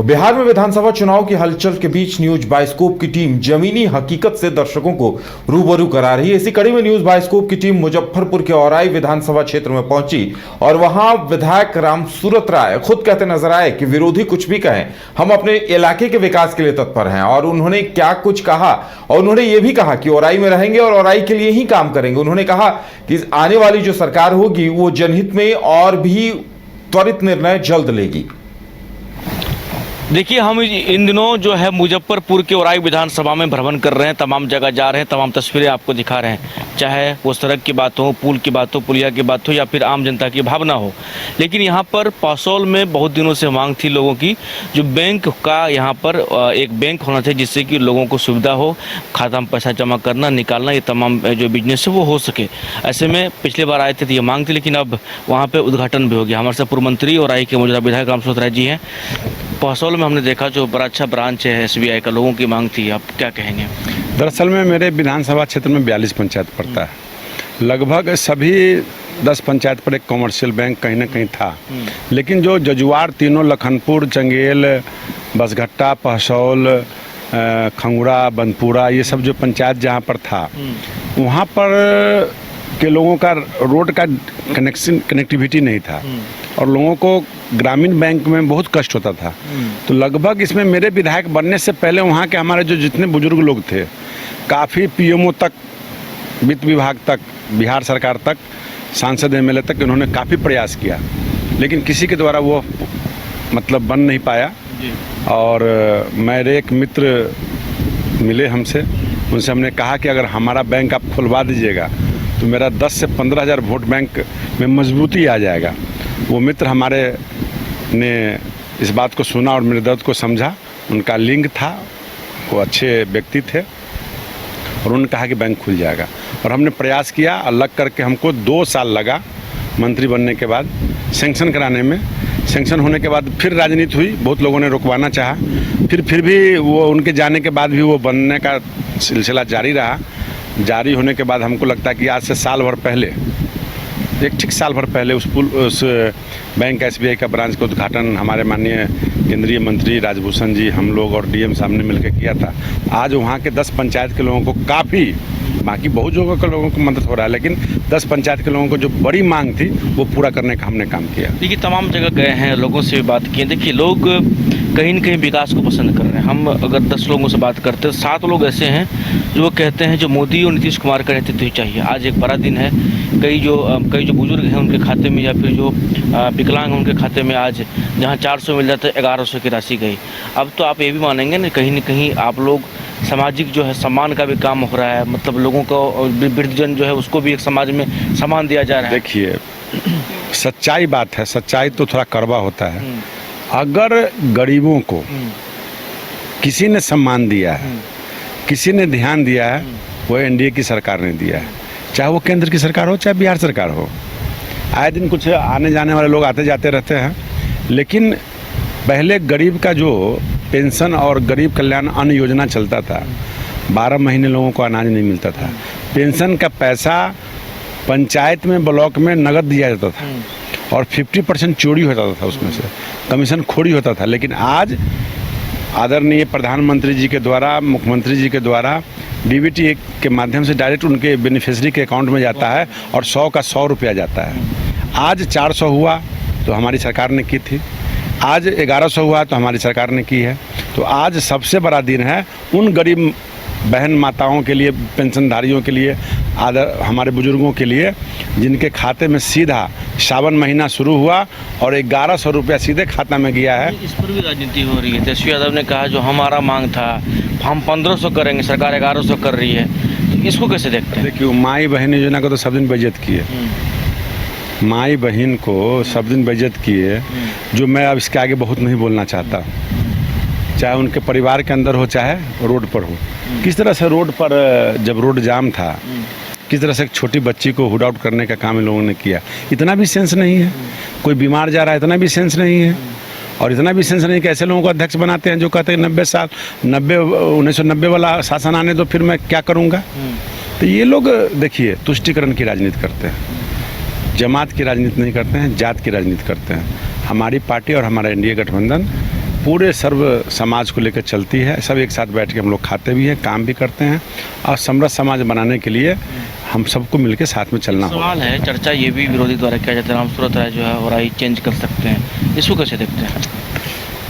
बिहार में विधानसभा चुनाव की हलचल के बीच न्यूज बाइस्कोप की टीम जमीनी हकीकत से दर्शकों को रूबरू करा रही है। इसी कड़ी में न्यूज बाइस्कोप की टीम मुजफ्फरपुर के औराई विधानसभा क्षेत्र में पहुंची और वहां विधायक रामसूरत राय खुद कहते नजर आए कि विरोधी कुछ भी कहें, हम अपने इलाके के विकास के लिए तत्पर हैं। और उन्होंने क्या कुछ कहा, और उन्होंने ये भी कहा कि औराई में रहेंगे और औराई के लिए ही काम करेंगे। उन्होंने कहा कि आने वाली जो सरकार होगी वो जनहित में और भी त्वरित निर्णय जल्द लेगी। देखिए, हम इन दिनों जो है मुजफ्फरपुर के औराई विधानसभा में भ्रमण कर रहे हैं, तमाम जगह जा रहे हैं, तमाम तस्वीरें आपको दिखा रहे हैं, चाहे वो सड़क की बात हो, पुल की बात हो, पुलिया की बात हो या फिर आम जनता की भावना हो। लेकिन यहाँ पर पासौल में बहुत दिनों से मांग थी लोगों की, जो बैंक का यहाँ पर एक बैंक होना चाहिए जिससे कि लोगों को सुविधा हो, खाता में पैसा जमा करना, निकालना, ये तमाम जो बिजनेस है वो हो सके। ऐसे में पिछले बार आए थे तो ये मांग थी, लेकिन अब वहाँ पर उद्घाटन भी हो गया। हमारे साथ पूर्व मंत्री औराई के मौजूदा विधायक रामसूरत राय जी हैं। पासौल में हमने देखा जो बड़ा अच्छा ब्रांच है SBI का, लोगों की मांग थी, आप क्या कहेंगे? दरअसल में मेरे विधानसभा क्षेत्र में 42 पंचायत पड़ता है। लगभग सभी 10 पंचायत पर एक कॉमर्शियल बैंक कहीं ना कहीं था। लेकिन जो जजुआर तीनों, लखनपुर, चंगेल, बसघट्टा, पहसौल, खंगुड़ा, बनपुरा, ये सब जो पंचायत जहाँ पर था, वहाँ पर के लोगों का रोड का कनेक्टिविटी नहीं था और लोगों को ग्रामीण बैंक में बहुत कष्ट होता था। तो लगभग इसमें मेरे विधायक बनने से पहले वहाँ के हमारे जो जितने बुजुर्ग लोग थे, काफ़ी PMO तक, वित्त विभाग तक, बिहार सरकार तक, सांसद MLA तक इन्होंने काफ़ी प्रयास किया, लेकिन किसी के द्वारा वो मतलब बन नहीं पाया। और मेरे एक मित्र मिले हमसे, उनसे हमने कहा कि अगर हमारा बैंक आप खुलवा दीजिएगा तो मेरा 10 से 15 हज़ार वोट बैंक में मजबूती आ जाएगा। वो मित्र हमारे ने इस बात को सुना और मेरे दर्द को समझा। उनका लिंग था, वो अच्छे व्यक्ति थे और उन्होंने कहा कि बैंक खुल जाएगा। और हमने प्रयास किया, अलग करके हमको 2 साल लगा मंत्री बनने के बाद सेंक्शन कराने में। सेंक्शन होने के बाद फिर राजनीति हुई, बहुत लोगों ने रुकवाना चाहा, फिर भी वो उनके जाने के बाद भी वो बनने का सिलसिला जारी रहा। जारी होने के बाद हमको लगता है कि आज से साल भर पहले, ठीक साल भर पहले उस बैंक का SBI का ब्रांच का उद्घाटन हमारे माननीय केंद्रीय मंत्री राजभूषण जी, हम लोग और DM साहब ने मिलकर किया था। आज वहाँ के 10 पंचायत के लोगों को काफ़ी, बाकी बहुत जगह के लोगों को मदद हो रहा है, लेकिन 10 पंचायत के लोगों को जो बड़ी मांग थी वो पूरा करने का हमने काम किया। देखिए, तमाम जगह गए हैं, लोगों से भी बात की। देखिए, लोग कहीं न कहीं विकास को पसंद कर रहे हैं। हम अगर 10 लोगों से बात करते हैं, 7 लोग ऐसे हैं जो वो कहते हैं जो मोदी और नीतीश कुमार का नेतृत्व ही चाहिए। आज एक बड़ा दिन है, कई जो बुजुर्ग हैं उनके खाते में, या फिर जो विकलांग हैं उनके खाते में आज जहाँ 400 मिल जाता है 1100 की राशि गई। अब तो आप ये भी मानेंगे ना कहीं आप लोग सामाजिक जो है सम्मान का भी काम हो रहा है, मतलब लोगों को, वृद्धजन जो है उसको भी एक समाज में सम्मान दिया जा रहा है। देखिए, सच्चाई बात है, सच्चाई तो थोड़ा कड़वा होता है। अगर गरीबों को किसी ने सम्मान दिया है, किसी ने ध्यान दिया है, वो NDA की सरकार ने दिया है, चाहे वो केंद्र की सरकार हो चाहे बिहार सरकार हो। आए दिन कुछ आने जाने वाले लोग आते जाते रहते हैं, लेकिन पहले गरीब का जो पेंशन और गरीब कल्याण अन्न योजना चलता था, 12 महीने लोगों को अनाज नहीं मिलता था। पेंशन का पैसा पंचायत में, ब्लॉक में नगद दिया जाता था और 50% चोरी होता था, उसमें से कमीशन खोरी होता था। लेकिन आज आदरणीय प्रधानमंत्री जी के द्वारा, मुख्यमंत्री जी के द्वारा DBT के माध्यम से डायरेक्ट उनके बेनिफिशरी के अकाउंट में जाता है और 100 का 100 रुपया जाता है। आज 400 हुआ तो हमारी सरकार ने की थी, आज 1100 हुआ तो हमारी सरकार ने की है। तो आज सबसे बड़ा दिन है उन गरीब बहन माताओं के लिए, पेंशनधारियों के लिए, हमारे बुजुर्गों के लिए, जिनके खाते में सीधा सावन महीना शुरू हुआ और 1100 रुपया सीधे खाता में गया है। इस पर भी राजनीति हो रही है। तेजस्वी यादव ने कहा जो हमारा मांग था हम 1500 करेंगे, सरकार 1100 कर रही है, इसको कैसे देखते हैं? देखिए, माई बहन योजना को तो सब दिन बेइज्जत किए, माई बहन को सब दिन बेइज्जत किए, जो मैं अब इसके आगे बहुत नहीं बोलना चाहता, चाहे उनके परिवार के अंदर हो चाहे रोड पर हो। किस तरह से रोड पर, जब रोड जाम था, किस तरह से एक छोटी बच्ची को हुड आउट करने का काम इन लोगों ने किया। इतना भी सेंस नहीं है, कोई बीमार जा रहा है इतना भी सेंस नहीं है, और इतना भी सेंस नहीं कि ऐसे लोगों को अध्यक्ष बनाते हैं जो कहते हैं 1990 वाला शासन आने दो, फिर मैं क्या करूँगा। तो ये लोग देखिए तुष्टिकरण की राजनीति करते हैं, जमात की राजनीति नहीं करते हैं, जात की राजनीति करते हैं। हमारी पार्टी और हमारा NDA गठबंधन पूरे सर्व समाज को लेकर चलती है। सब एक साथ बैठ के हम लोग खाते भी हैं, काम भी करते हैं और समृद्ध समाज बनाने के लिए हम सबको मिलकर साथ में चलना होगा। सवाल है, चर्चा ये भी विरोधी द्वारा किया जाता है रामसूरत राय जो है और आई चेंज कर सकते हैं, इसको कैसे देखते हैं?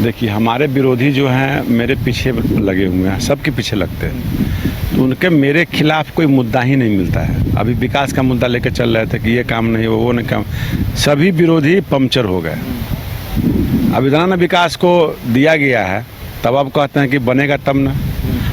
देखिए, हमारे विरोधी जो हैं मेरे पीछे लगे हुए हैं, सबके पीछे लगते हैं, तो उनके मेरे खिलाफ कोई मुद्दा ही नहीं मिलता है। अभी विकास का मुद्दा लेकर चल रहे थे कि ये काम नहीं, वो नहीं काम, सभी विरोधी पंक्चर हो गए। अब इतना ना विकास को दिया गया है, तब आप कहते हैं कि बनेगा तब ना।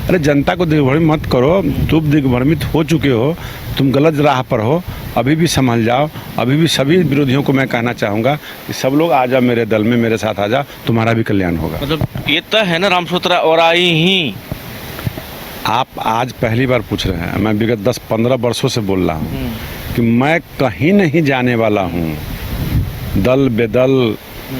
अरे जनता को दिग्भ्रमित मत करो, तुम दिग्भ्रमित हो चुके हो, तुम गलत राह पर हो, अभी भी संभल जाओ। अभी भी सभी विरोधियों को मैं कहना चाहूँगा कि सब लोग आ जाओ मेरे दल में, मेरे साथ आ जाओ, तुम्हारा भी कल्याण होगा। मतलब ये तय है ना रामसूरत राय और आई ही? आप आज पहली बार पूछ रहे हैं, मैं विगत 10-15 वर्षों से बोल रहा हूँ कि मैं कहीं नहीं जाने वाला हूँ, दल बेदल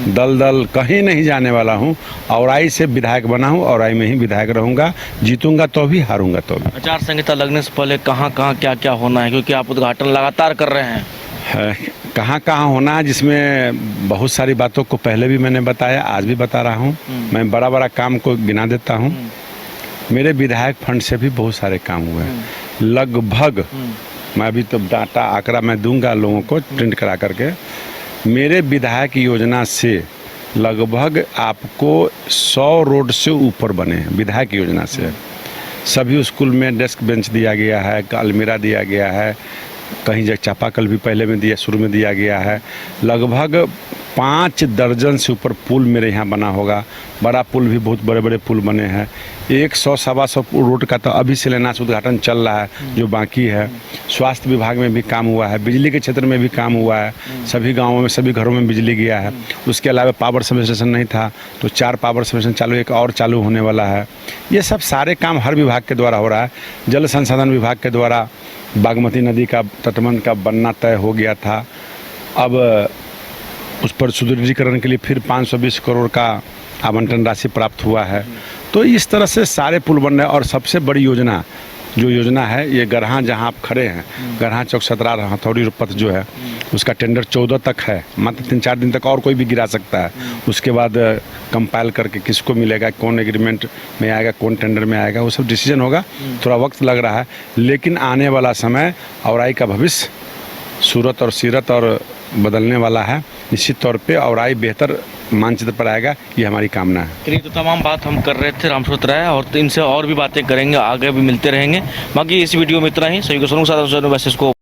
दल दल कहीं नहीं जाने वाला हूँ। औराई से विधायक बना हूँ, औराई में ही विधायक रहूँगा, जीतूंगा तो भी, हारूंगा तो भी। आचार संहिता लगने से पहले कहाँ कहाँ क्या क्या होना है, क्योंकि आप उद्घाटन लगातार कर रहे हैं? कहाँ कहाँ होना है, जिसमें बहुत सारी बातों को पहले भी मैंने बताया, आज भी बता रहा हूँ। मैं बड़ा बड़ा काम को गिना देता हूँ। मेरे विधायक फंड से भी बहुत सारे काम हुए हैं, लगभग, मैं अभी तो डाटा आंकड़ा मैं दूंगा लोगों को प्रिंट करा करके, मेरे विधायक योजना से लगभग आपको 100 रोड से ऊपर बने हैं विधायक योजना से। सभी स्कूल में डेस्क बेंच दिया गया है, अलमीरा दिया गया है, कहीं जगह चापाकल भी पहले में दिया, शुरू में दिया गया है। लगभग 5 दर्जन से ऊपर पुल मेरे यहाँ बना होगा। बड़ा पुल भी, बहुत बड़े बड़े पुल बने हैं। 100-125 रोड का तो अभी शिलान्यास उद्घाटन चल रहा है, जो बाकी है। स्वास्थ्य विभाग में भी काम हुआ है, बिजली के क्षेत्र में भी काम हुआ है, सभी गाँवों में, सभी घरों में बिजली गया है। उसके अलावा पावर सब स्टेशन नहीं था तो 4 पावर सब स्टेशन चालू, एक और चालू होने वाला है। ये सब सारे काम हर विभाग के द्वारा हो रहा है। जल संसाधन विभाग के द्वारा बागमती नदी का तटबंध का बनना तय हो गया था, अब उस पर सुदृढ़ीकरण के लिए फिर 520 करोड़ का आवंटन राशि प्राप्त हुआ है। तो इस तरह से सारे पुल बन रहे हैं। और सबसे बड़ी योजना जो योजना है, ये गरहा जहां आप खड़े हैं, गरहा चौक 17 हथौड़ी पथ जो है, उसका टेंडर 14 तक है। मात्र 3-4 दिन तक और कोई भी गिरा सकता है। उसके बाद कंपाइल करके किसको मिलेगा, कौन एग्रीमेंट में आएगा, कौन टेंडर में आएगा, वो सब डिसीजन होगा। थोड़ा वक्त लग रहा है, लेकिन आने वाला समय औराई का भविष्य सूरत और सीरत और बदलने वाला है। निश्चित तौर पे औराई बेहतर मानचित्र पर आएगा, ये हमारी कामना है। चलिए, तो तमाम बात हम कर रहे थे रामसूरत राय, और इनसे और भी बातें करेंगे, आगे भी मिलते रहेंगे। बाकी इस वीडियो में इतना ही। सभी को सुनो, साथ को